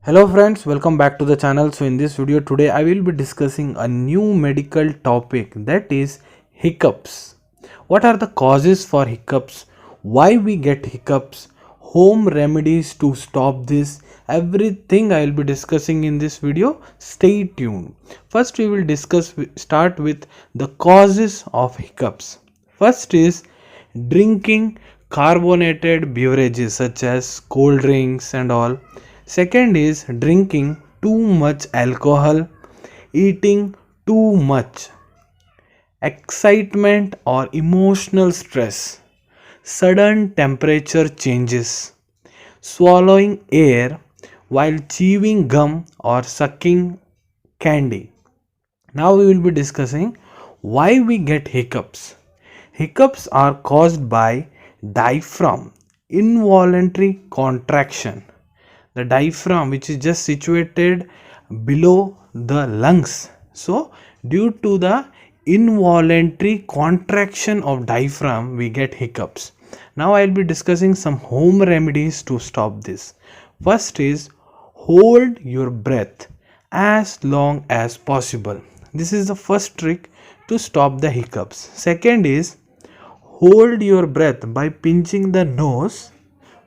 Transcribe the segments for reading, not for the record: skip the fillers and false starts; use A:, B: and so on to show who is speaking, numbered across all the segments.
A: Hello friends, welcome back to the channel. So in this video today I will be discussing a new medical topic, that is hiccups. What are the causes for hiccups? Why we get hiccups? Home remedies to stop this. Everything I will be discussing in this video. Stay tuned. First we will start with the causes of hiccups. First is drinking carbonated beverages such as cold drinks and all. Second is drinking too much alcohol, eating too much, excitement or emotional stress, sudden temperature changes, swallowing air while chewing gum or sucking candy. Now we will be discussing why we get hiccups. Hiccups are caused by diaphragm involuntary contraction. The diaphragm, which is just situated below the lungs, so due to the involuntary contraction of diaphragm we get hiccups. Now I will be discussing some home remedies to stop this. First is hold your breath as long as possible. This is the first trick to stop the hiccups. Second is hold your breath by pinching the nose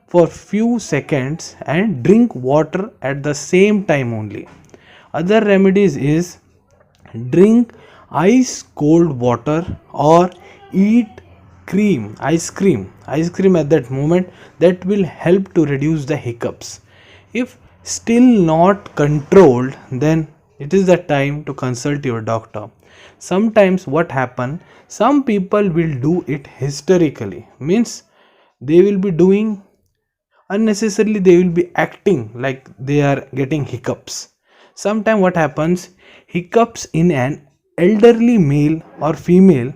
A: for few seconds and drink water at the same time only. Other remedies is drink ice cold water or eat ice cream at that moment. That will help to reduce the hiccups. If still not controlled, then it is the time to consult your doctor. Sometimes what happen, some people will do it hysterically, means they will be doing unnecessarily, they will be acting like they are getting hiccups. Sometimes what happens, hiccups in an elderly male or female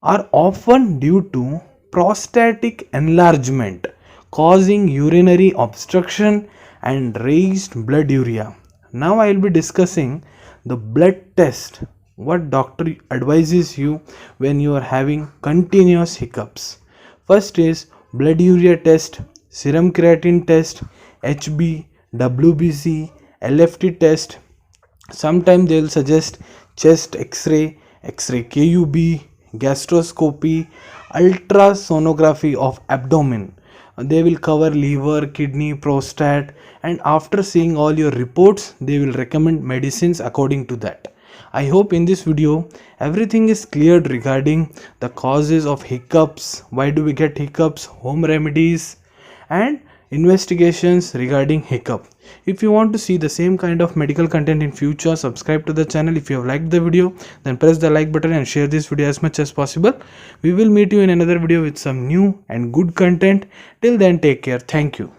A: are often due to prostatic enlargement causing urinary obstruction and raised blood urea. Now I will be discussing the blood test, what doctor advises you when you are having continuous hiccups. First is blood urea test, serum creatine test, HB, WBC, LFT test. Sometimes they will suggest chest x-ray, x-ray KUB, gastroscopy, ultrasonography of abdomen. They will cover liver, kidney, prostate, and after seeing all your reports they will recommend medicines according to that. I hope in this video everything is cleared regarding the causes of hiccups, why do we get hiccups, home remedies and investigations regarding hiccup. If you want to see the same kind of medical content in future, subscribe to the channel. If you have liked the video, then press the like button and share this video as much as possible. We will meet you in another video with some new and good content. Till then, take care. Thank you.